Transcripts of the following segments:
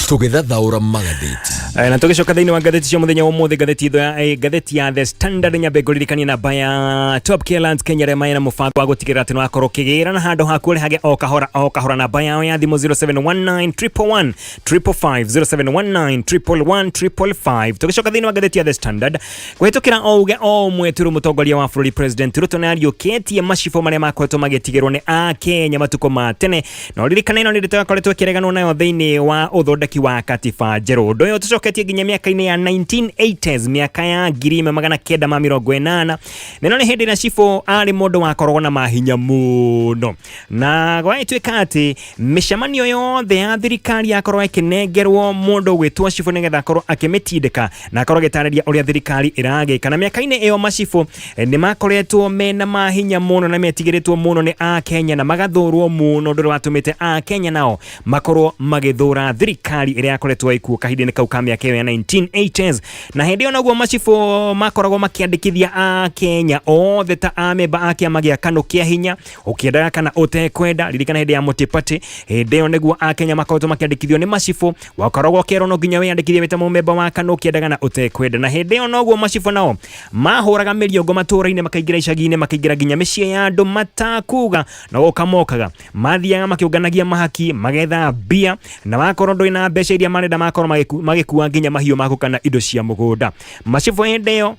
Tũgĩthathaũra magathĩti. Na tũgĩcoka thĩinĩ wa ngathĩti cia mũthenya wa ũmũthĩ, ngathĩti ya The Standard nyambĩngũririkania namba ya Top Killers Kenya rĩa maina mũbango wa gũtigĩrĩra atĩ nĩwakorwo kĩgĩra na handũ hakuo hage o kahora namba yao ya thimũ 0719 111 555 0719 tũgĩcoka thĩinĩ wa ngathĩti ya The Standard kũhĩtũkĩra o uge o ũmwe tũrũ mũtongoria wa bũrũri President Ruto nĩariũkĩtie macibũ marĩa makoretwo magĩtigĩrwo nĩ Akenya matukũ ma tene, na ũririkana ĩno nĩ rĩtwakoretwo ĩkĩreganwo nayo thĩinĩ wa ũthondeki wa katiba njerũ. Ũndũ ũyũ tũcoketie nginya mĩaka-inĩ ya 1980s, mĩaka ya 1980. Na ĩno nĩ hĩndĩ ĩrĩa cibũ arĩ mũndũ wakoragwo na mahinya mũno, na gwagĩtuĩka atĩ mĩcemanio yothe ya thirikari yakorwo ĩkĩnengerwo mũndũ gwĩtwo cibũ nĩgetha akorwo akĩmĩtindĩka na akorwo agĩtarĩria ũrĩa thirikari ĩragĩka. Na mĩaka-inĩ ĩyo macibũ nĩ makoretwo mena mahinya mũno na metigĩrĩtwo mũno nĩ Akenya na magathũrwo mũno, ũndũ ũrĩa watũmĩte Akenya nao makorwo magĩthũra thirikari ĩrĩa yakoretwo ikuo kahinda-inĩ kau ka mĩaka ĩyo ya 1980s. Na hĩndĩ ĩyo naguo macibũ makoragwo makĩandĩkithia Akenya othe ta amemba a kĩama gĩa KANU kĩa hinya, ũkĩendaga kana ũtekwenda. Ririkana hĩndĩ ya mũtipati, hĩndĩ ĩyo nĩguo Akenya makoretwo makĩandĩkithio nĩ macibũ, wakoragwo ũkerwo no nginya wĩandĩkithie wĩta mũmemba wa KANU ũkĩendaga na ũtekwenda. Na hĩndĩ ĩyo naguo macibũ nao mahũraga mĩriongo matũũra-inĩ, makaingĩra icagi-inĩ, makaingĩra nginya mĩciĩ ya andũ matakuga na gũkamokaga. Mathiaga makĩũnganagia mahaki, magetha mbia, na wakorwo ndũrĩ na mbeca iria marenda makorwo magĩkua nginya mahiũ maku kana indo cia mũgũnda. Macibũ hĩndĩ ĩyo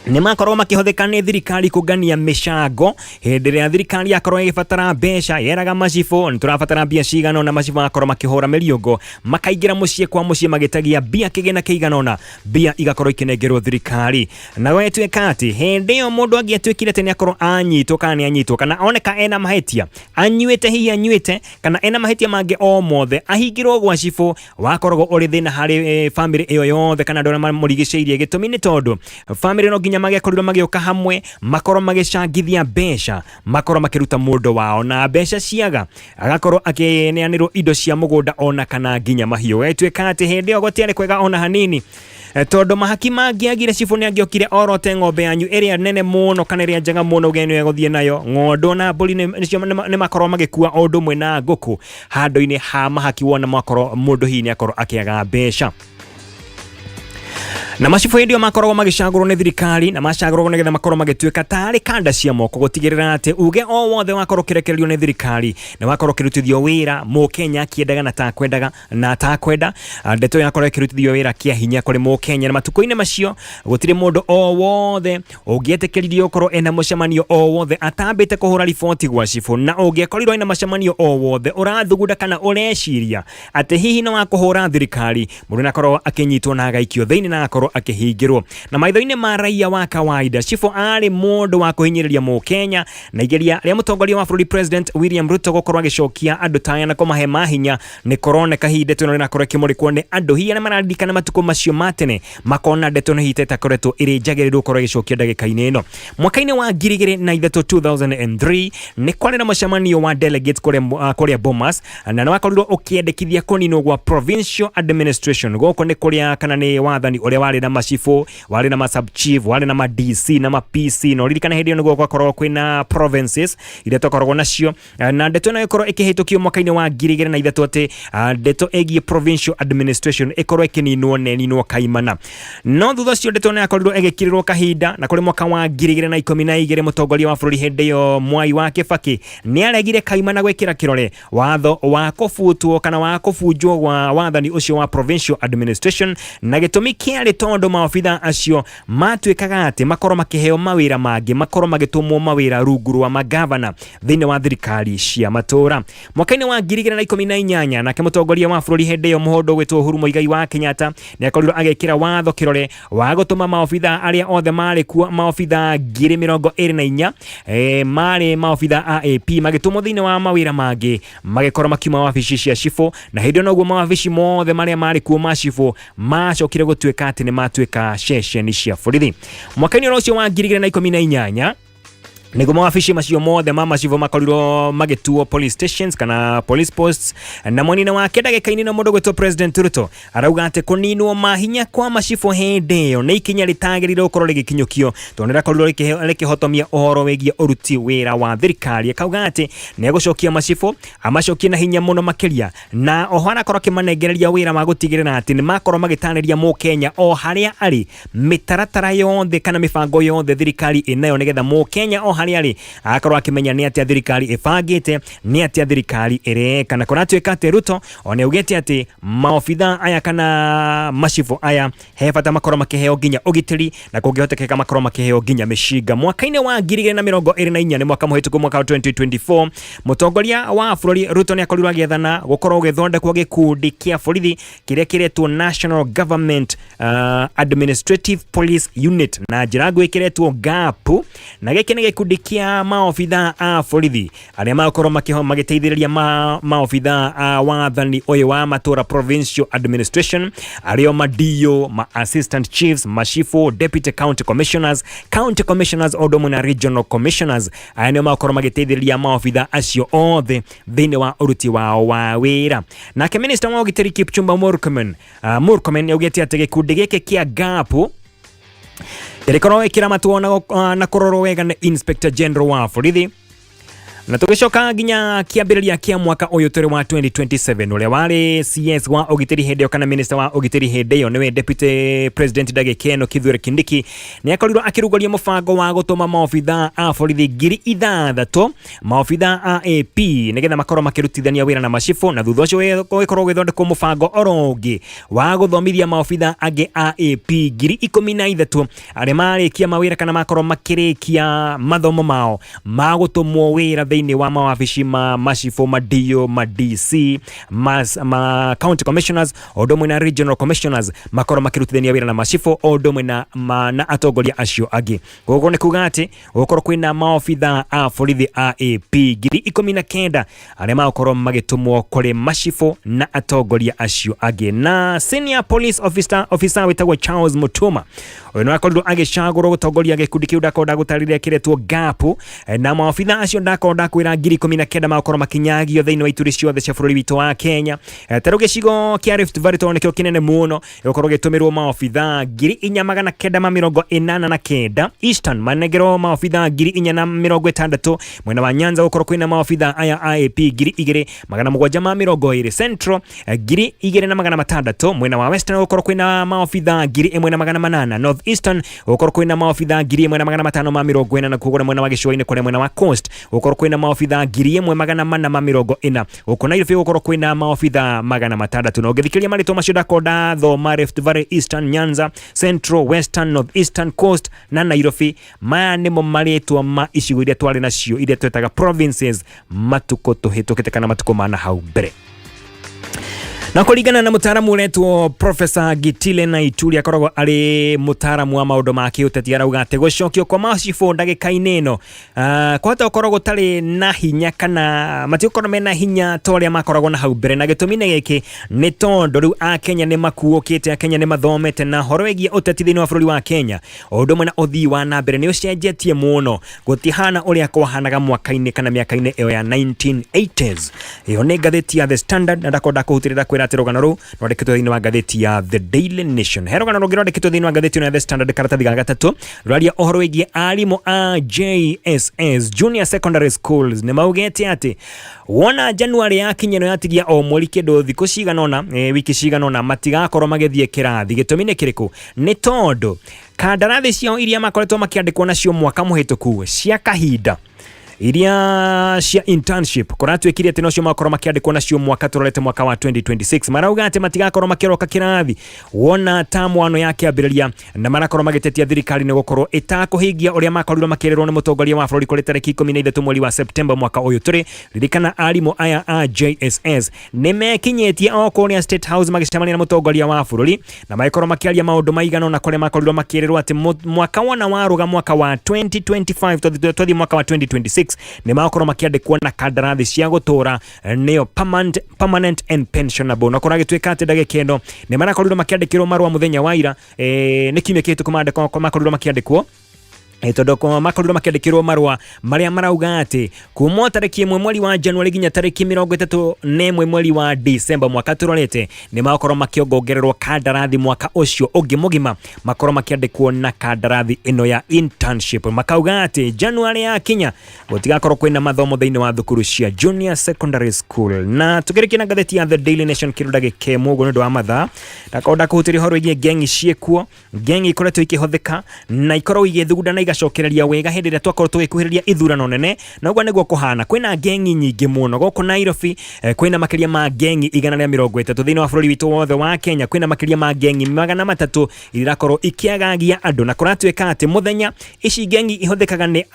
nĩ makorwo makĩhũthĩka nĩ thirikari kũngania mĩcango. Hĩndĩ ĩrĩa thirikari yakorwo ĩgĩbatara mbeca, yeraga macibũ nĩ tũrabatara mbia cigana ũna, macibũ makorwo makĩhũra mĩriongo, makaingĩra mũciĩ kwa mũciĩ magĩtagia mbia kĩgĩna kĩigana ũna, mbia igakorwo ikĩnengerwo thirikari. Na gwatuĩka atĩ hĩndĩ ĩyo mũndũ angĩatuĩkire atĩ nĩakorwo anyitwo kana nĩanyitwo kana oneka ena mahĩtia, anyuĩte hihi anyuĩte kana ena mahĩtia mangĩ o mothe, ahingĩrwo gwa cibũ, wakoragwo ũrĩ thĩna harĩ bamĩrĩ ĩyo yothe kana andũ arĩa mamũrigicĩirie. Gĩtũmi nĩ tondũ bamĩrĩ no nginya magĩkorirwo magĩũka hamwe, makorwo magĩcangithia mbeca, makorwo makĩruta mũndũ wao, na mbeca ciaga agakorwo akĩneanĩrwo indo cia mũgũnda ona kana nginya mahiũ. Gatuĩka atĩ hĩndĩ ĩyo gũtiarĩ kwega ona hanini, tondũ mahaki mangĩagire cibũ nĩangĩokire orote ng'ombe yanyu ĩrĩa nene mũno kana ĩrĩa njega mũno ũgeni gũthiĩ nayo, ng'ondu na mbũri nĩ makorwo magĩkua o ũndũ ũmwe na ngũkũ handũ-inĩ ha mahaki, wona makorwo mũndũ hihi nĩakorwo akĩaga mbeca. Na macibũ hĩndĩ ĩyo makoragwo magĩcagũrwo nĩ thirikari, na macagũrwo nĩgetha makorwo magĩtuĩka tarĩ kanda cia moko, gũtigĩrĩra atĩ uge o wothe wakorwo ũkĩrekererio nĩ thirikari na wakorwo ũkĩrutithio wĩra mũkenya akĩendaga na takwendaga na takwenda. Ndeto yakorwo ĩkĩrutithio wĩra kĩa hinya kũrĩ mũkenya, na matukũ-inĩ macio gũtirĩ mũndũ o wothe ũngĩetĩkĩririo gũkorwo ena mũcemanio o wothe atambĩte kũhũra riboti gwa cibũ, na ũngĩakorirwo ena mũcemanio o wothe ũrathugunda kana ũreciria atĩ hihi no wakũhũra thirikari, mũndũ nĩakorwo akĩnyitwo na agaikio thĩinĩ na akorwo akĩhingĩrwo. Na maitho-inĩ ma raia wa kawaida, cibũ arĩ mũndũ wa kũhinyĩrĩria mũkenya, na igeria rĩa mũtongoria wa bũrũri President William Ruto gũkorwo agĩcokia andũ taya na kũmahe mahinya nĩ kũroneka hihi ndeto ĩno ĩnakorwo ĩkĩmũrĩkwo nĩ andũ hihi arĩa mararirikana matukũ macio ma tene, makona ndeto ĩno hihi ĩtakoretwo ĩrĩ njagĩrĩru gũkorwo ĩgĩcokia ndagĩka-inĩ ĩno. Mwaka-inĩ wa 2003 nĩ kwarĩ na mũcemanio wa delegates kũrĩa Bomas, na nĩwakorirwo ũkĩendekithia kũninwo gwa provincial administration. Gũkũ nĩ kũrĩa kana nĩ wathani ũrĩa warĩ na macibũ, warĩ na sub chief, warĩ na DC na PC, no ririkana hĩndĩ ĩyo nĩguo gwakorwo kwĩna provinces iria twakoragwo nacio. Na ndeto ĩno ĩkorwo ĩkĩhĩtũkio mwaka-inĩ wa 2003 atĩ ndeto ĩgiĩ provincial administration ĩkorwo ĩkĩninwo neninwo kaimana. No thutha ũcio ndeto ĩno yakorirwo ĩgĩkĩrĩrwo kahinda, na kũrĩ mwaka wa 2012 mũtongoria wa bũrũri hĩndĩ ĩyo Mwai wa Kibaki nĩaregire kaimana gwĩkĩra kĩrore watho wa kũbutwo kana wa kũbunjwo wa wathani ũcio wa provincial administration, na gĩtũmi kĩarĩ tondũ maobitha acio matuĩkaga atĩ makorwo makĩheo mawĩra mangĩ, makorwo magĩtũmwo mawĩra rungu rwa magavana thĩinĩ wa thirikari cia matũra. Mwaka-inĩ wa 2018 nake mũtongoria wa bũrũri hĩndĩ ĩyo mũhũndũ gwĩtwo Uhuru Muigai wa Kenyatta nĩakorirwo agĩkĩra watho kĩrore wa gũtũma maobitha arĩa othe marĩ kuo, maobitha 24,000 marĩ maobitha a AP magĩtũmwo thĩinĩ wa mawĩra mangĩ, magĩkorwo makiuma wabici cia cibũ. Na hĩndĩ ĩyo noguo mawabici mothe marĩa marĩ kuo ma cibũ macokire gũtuĩka atĩ nĩ matuĩka ceceni cia borithi. Mwaka-inĩ ũcio wa 2018 Nigo mawafishi macio mothe macivo makorirwo magituo police stations kana police posts na monina wake ndagikaini na mundu gwitwo President Ruto arauga ati kuninwo mahinya kwa macivo hindi yo ni ikinya ritagirire ukorwo rigikinyukio tonera korirwo rikihotomia uhoro wigie uruti wira wa thirikari akauga ati ni agucokia macivo amacokie na hinya muno makiria na ohana korwo kimanengereria wira wa gutigirira ati ni makorwo magitaniria mu Kenya o haria ari mitaratara yothe kana mibango yothe thirikari inayo nigetha mu Kenya o hali akorwo akimenya ni atia thirikari ifagite ni atia thirikari ireka na kunatuika ati Ruto one ugete ati maofitha aya kana macivo aya he bata makorwo makiheo ginya ugitiri na kungihotekeka makorwo makiheo ginya mishiga mwaka-ini wa 2024 ni mwaka muhituku mwaka wa 2024 mutongoria wa bururi Ruto ni akorirwo agethana gukorwo githondekwo gikundi kia borithi kiria kiretwo National Government Administrative Police Unit na njira gwikiretwo GAP na giki ni gikundi kia maofitha a borithi aria makorwo magiteithiriria maofitha a wathani uyu wa matura provincial administration ario madio ma assistant chiefs machifu deputy county commissioners odomo na regional commissioners aria makorwo magiteithiriria maofitha acio othe thini wa uruti wao wa wira nake minister wa ugitiri Kipchumba Murkomen yugete ati gikundi giki kia GAP irikorwo ikiramatwo na kororo wega na Inspector General wa borithi na tugicoka ginya kiambiriria kia mwaka uyu turi wa 2027 uria wari CS wa ugitiri hindi kana minister wa ugitiri hindi yo niwe deputy president Ndagikeno Kithure Kindiki ni akorirwo akirugoria mubango wa gutuma maofitha a borithi 6,000 maofitha a AP nigetha makorwo makirutithania wira na macifu na thutha ucio wikorwo githondekwo mubango orongi wa guthomithia maofitha angi a AP 13,000 aria marikia mawira kana makorwo makirikia mathomo mao ma gutumwo wira thini wa mawafishi macifu madio DC county commissioners odomwe na regional commissioners makorwo makirutithania wira na macifu odomwe na atongoria acio agi gogo ni kuga ati gukorwo kwina maofitha a borithi a AP 19,000 aria makorwo magitumwo kuri macifu na atongoria acio agi na senior police officer witagwo Charles Mutuma uyu no akorirwo agicagurwo gutongoria gikundi kiu ndakonda gutariria kiretwo GAP na maofitha acio ndakonda kwira 19,000 makorwo makinyagio thiini wa ituri ciothe cia bururi witu wa Kenya tero gicigo kia Rift Valley to nikio kinene muno gukorwo gitumirwo maofitha 4,489 Eastern manegero maofitha 4,460 mwena wa Nyanza gukorwo kwina maofitha aya AP 2,720 Central 2,600 mwena wa Western gukorwo kwina maofitha 1,800 North Eastern gukorwo kwina maofitha 1,540 na kugura mwena wa gicua-ini kure mwena wa Coast gukorwo kwina maofitha 1,440 guko Nairobi gukorwo kwina maofitha 600 no githikiria marito macio ndakonda thoma Rift Valley, Eastern, Nyanza, Central, Western, North Eastern, Coast na Nairobi maya nimo maritwa ma icigo iria twari nacio iria twetaga provinces matuko tuhitukite kana matuko mana hau mbere na kuringana na mutaaramu uretwo Professor Gitile na Ituri akoragwo ari mutaaramu wa maundu ma kiuteti arauga ati gucokio kwa macifu ndagika-ini ino kwata ukoragwo tari na hinya kana matiukorwo mena hinya toria makoragwo na hau mbere na gitumine giki ni tondu riu a Kenya ni makuokite a Kenya ni mathomete na horo wegie uteti thini wa bururi wa Kenya undu mena uthii wa na mbere ni ucenjetie muno gutihana uria kwahanaga mwaka-ini kana miaka-ini iyo ya 1980s iyo ni ngathiti ya The Standard na ndakonda kuhutirira kwira ati rugano ru rwandikitwo thiini wa ngathiti ya The Daily Nation he rugano rungi rwandikitwo thiini wa ngathiti ya The Standard karatathi ga gatatu rwaria ohoro wegie arimu a JSS Junior Secondary Schools ni maugete ati wona January ya kinyeno yatigia o mweri kindu thiku ciganona wiki ciganona matigakorwo magithie kirathi gitumine kiriku ni tondu kandarathi cio iria makoretwo makiandikwo nacio mwaka muhituku cia kahinda iria cia internship kuratwikire ati nocio makorwo makiandikwo nacio mwaka turorete mwaka wa 2026 marauga ati matigakorwo makiroka kirathi wona tamwano yake ambiriria na marakorwo magitetia thirikari ni gukorwo itakuhingia uria makorirwo makirerwo ni mutongoria wa bururi kuri tariki 13 mweri wa September mwaka uyu turi ririkana arimu aya a JSS ni mekinyetie okuria State House magicemania na mutongoria wa bururi na makorwo makiaria maundu maigano na kore makorirwo makirerwo ati mwaka wana waruga mwaka wa 2025 tothi mwaka wa 2026 ni makorwo makiandikwo na kandarathi cia gutura neo permanent and pensionable na kora gitwika ati ndagikeno ni marakorirwo makiandikirwo marwa muthenya wa ira ni kimye kitu kumandikwo makorirwo makiandikwo tondu ko makorirwo makiandikirwo marua maria marauga ati kuma tariki 1 mweri wa Januari ginya tariki 31 mweri wa December mwaka turorete ni makorwo makiongongererwo kandarathi mwaka ucio ungi mugima makorwo makiandikwo na kandarathi ino ya internship. Makauga ati January ya kinya gutigakorwo kwina mathomo thiini wa thukuru cia junior secondary school. Na tukirikia na gatheti ya The Daily Nation kirudage ke mugo ndu wa matha ndakonda kuhutiria horo igie gengi ciekuo gengi ikoretwo ikihotheka na ikorwo igithugunda na igacokereria wega hindi ria twakorwo tugikuhiriria ithurano nene na uguo niguo kuhana. Kwina gengi nyingi muno goko Nairobi, kwina makiria ma gengi 130 thiini wa bururi witu wothe wa Kenya. Kwina makiria ma gengi 300 irakorwo ikiagagia andu na kuratweka ati muthenya ici gengi ihothekaga ni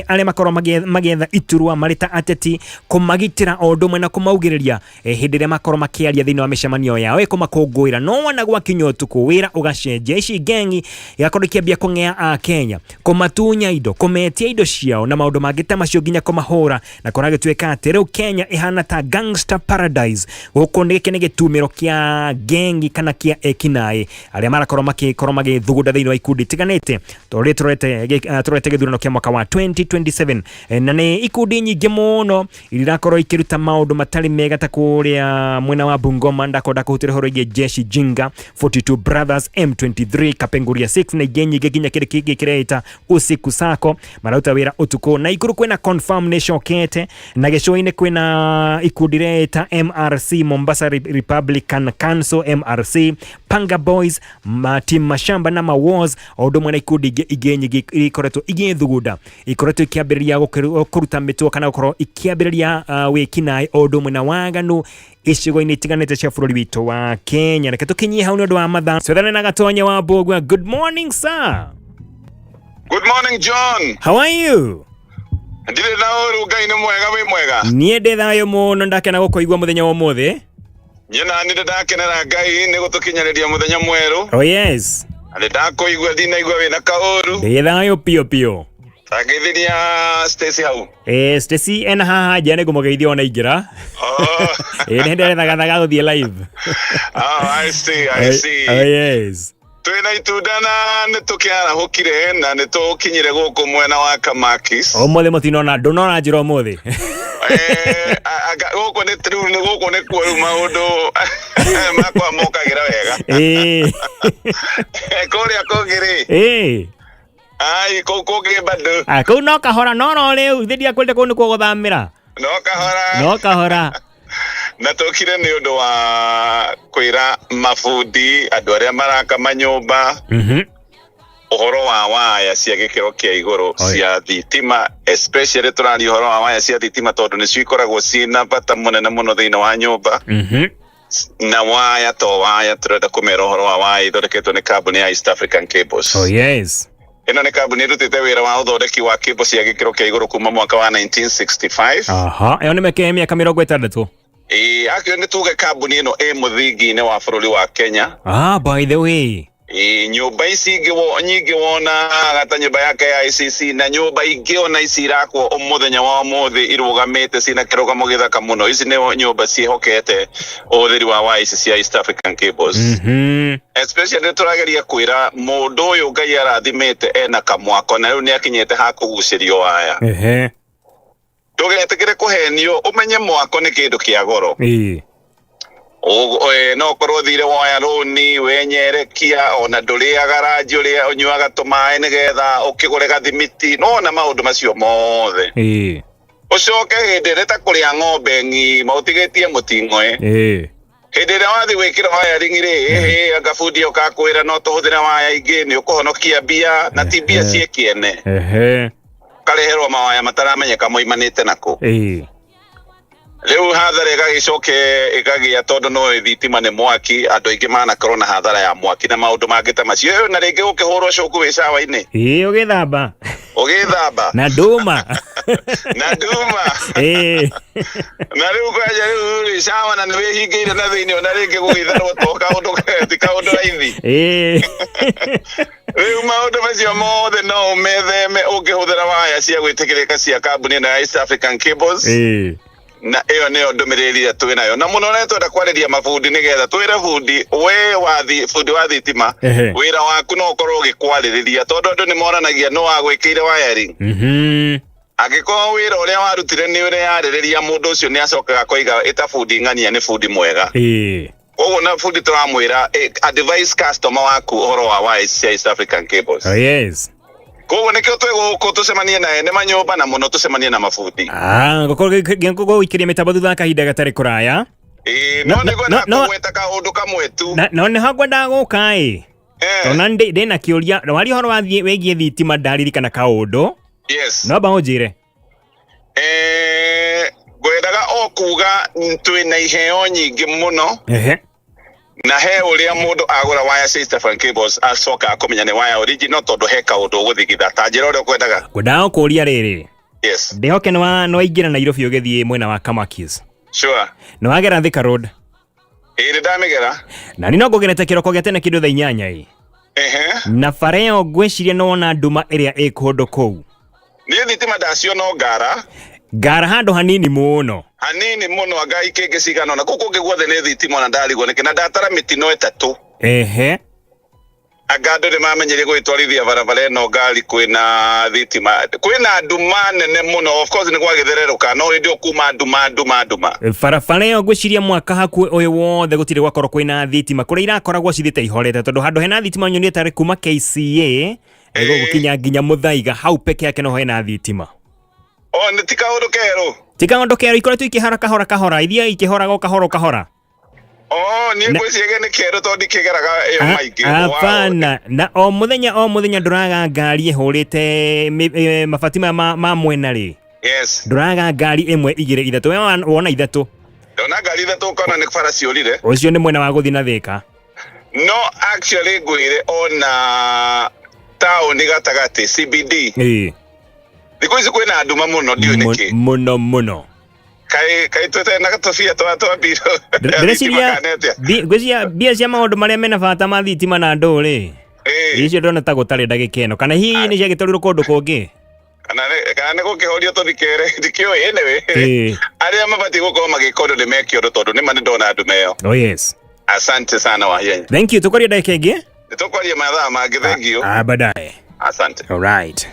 aria makorwo magetha iturwa marita ateti kumagitira ondumwe na kumaugiriria hindi ria makorwo makiaria thiini wa mishemanio yao kumakunguira no wana gwakinya utuku wira ugacenjia. Ici gengi igakorwo ikiambia kung'ea a Kenya kumatunya indo kumetia indo ciao na maundu mangi ta macio nginya kumahura na kuragitweka ati riu Kenya ihana ta gangster paradise. Guku ni giki ni gitumiro kia gengi kana kia ekinai aria marakorwo magithugunda thiini wa ikundi tiganite turete githurano kia mwaka wa 2027 na ni ikundi nyingi muno irakorwo ikiruta maundu matari mega ta kuria mwena wa Bungoma ndakonda kuhutira horo igie jeshi jinga 42 brothers M23 Kapenguria 6 na igenyi ginya kiri kireta usiku sako marauta wira utuko na ikuru kwena confirm ni shokete na geshoine kwena ikundi reta MRC Mombasa Republican Council MRC Panga Boys team mashamba na mawars odo mwana ikundi igenyi ikoretwo igithugunda ikoretwo ikiambiriria kuruta mitwo kana gukorwo ikiambiriria wikinai odo mwana waganu icigo-ini itiganite cia bururi witu wa Kenya. Reke tukinyie hau ni undu wa mathaa swethane na Gatonye wa MBUGUA. Good morning sir. Good morning John. How are you? Ndire na uru Ngai ni mwega wi mwega. Nie ndi thayo muno ndakena gukuigua muthenya wa umuthi. Nyina ni ndakenera Ngai ni gutukinyariria muthenya mweru. Oh yes. Ndi ndakuigua ndina igua wina kauru. Ndi thayo pio pio. Tagithiria Stacy hau. Stacy ena haha jane kumugeithia ona ingira. Oh. Ndi thagathaga guthie live. Oh, I see. Oh yes. Twina itunda na nitukiara hukire na nitukinyire guku mwena wa Kamakis. Umuthi mutinona ndunona njira umuthi. Guku ni true ni guku ni kwa maundu makwa mokagira wega. Kuria kugiri. Ai kukuge bado. Kau no kahora no riu thidia kwende kuu ni kuguthamira. No kahora. Na tokire ni undu wa kwira mafundi andu aria maraka manyumba uhoro wa waya cia gikiro kia iguru cia thitima, especially turari uhoro wa waya cia thitima tondu ni cikoragwo cina bata munene muno thiini wa nyumba. Na waya turenda kumera uhoro wa waya ithondeketwo ni kambuni ya East African Cables. Oh yes. Ino ni kambuni irutite wira wa uthondeki wa cable cia gikiro kia iguru kuma mwaka wa 1965. Aha, iyo ni meke miaka 60. Akio ni tuge kambuni ino muthingi-ini wa bururi wa Kenya. By the way. Nyumba ici nyingi wona gata nyumba yake ya ICC na nyumba ingi ona ici irakwo umuthenya wa umuthi irugamite cina kirugamo githaka muno. Ici ni nyumba ciehokete uthiri wa waya ici cia East African Cables. Especially turageria kwira mundu uyu Ngai arathimite ena kamwako na riu ni akinyete ha kugucirio waya. Tugetekere kuhenio umenye mwako ni kindu kia goro. No korwo thire waya roni wenyerekia ona nduria garaji uria unyuaga tumae nigetha ukigure gathimiti no na maundu macio mothe ucoke hindi reta kuria ng'ombe ng'ima utigetie muting'oe hindi ria wathi gwikira waya ringiri agabundi ukakwira no tuhuthire waya ingi ni ukuhonokia mbia na ti mbia ciekiene kareherwo mawaya mataramenyeka moimanite nako. Riu hathara igagicoke igagia tondu no thitima ni mwaki andu aingi manakorwo na hathara ya mwaki na maundu mangi ta macio na ringi ukihurwo cuku wi cawa-ini ugithamba na nduma na riu kwaja riu cawa na niwihingire na thiini ona ringi gugitharwo to kaundu raithi riu maundu macio mothe no umetheme ukihũthĩra waya cia gwitikirika cia kambuni na East African Cables. na iyo niyo ndumiriri tu nayo na muno ne twenda kwariria mabundi nigetha twire bundi we bundi wa thitima wira waku no ukorwo gikwariria tondu andu ni moranagia no agwikire wiring agiko wira uria warutire ni uria yaririria mundu ucio ni acokaga koiga ita bundi ng'ania ni bundi mwega ogo na bundi turamwira advice customer waku horo wa East African Cables. Yes. Kogo nikio twego tucemanie nae ni manyumba na muno tucemanie na mabundi. Ngoko ikiria mitabo thutha kahinda gatari kuraya. No nigwenda kweta kaundu kamwe tu. No ni hagwenda guka ona ndi na kiuria wari horo wathie wegie thitima ndaririkana kaundu. Yes. No ba unjire. Ngwendaga okuga twina iheo nyingi muno. Na he uria mundu agura wire East African Cables acoka akomenya ni wire original tondu he kaundu guthigitha ta njira uria kwendaga. Ngwendaga kuria riri. Yes. Ndihoke no ingira Nairobi ugithie mwena wa Kamakis. Sure. No agera Thika Road. Ni ndamigera. Na ni no ngugerete kiroko getene kindu tha 8 na fareo gweciria no na nduma iria ikundu kou. Ni thitima ndacio no ngara handu hanini muno agai kenge cigana na kuko ngiguothe ni thitima na ndarigwo niki na ndatara mitino 3 agando ni mamenyere gwitwarithia barabara no ngari kwina thitima kwina nduma nene muno of course ni gwagithereruka no ndio kuma nduma barabara yo gwiciria mwaka haku uyu wothe gutire gwakorwo kwina thitima kuria irakoragwo cithite ihorete tondu handu hena thitima nyoni tare kuma KCA ego gukinya nginya Muthaiga hau peke yake no hena thitima. Ni tikaundu kero ikoretwo ikihara kahora ithia ikihora kahora. Ni ngwiciria ni kero tondu ikigeraga iyo maingi. Hapana na o muthenya nduraga ngari ihurite mafatima ma mwena ri. Yes. Nduraga ngari imwe igire ithatu wona ithatu. Ndona ngari ithatu kana ni bara ciurire. Ucio ni mwena wa guthi na Thika. No actually ngwire ona town gatagati CBD. Thiko ici kwina nduma muno ndiu niki. Muno. Kai twete na gatofia twa biro. Gwiciria bia cia maundu maria mena bata ma thitima na nduri. Icio ndona ta gutari ndagikeno kana hihi ni cia gitorirwo kundu kungi. Kana gukihorio tuthikere ndikio enewe. Aria mabati gukorwo magikondo ni mekio tondu ni mani ndona ndume yo. Oh yes. Asante sana wahienya. Thank you. Tukoria dakika ingi. Tukoria mathaa mangi. Thank you. Baadaye. Asante. All right.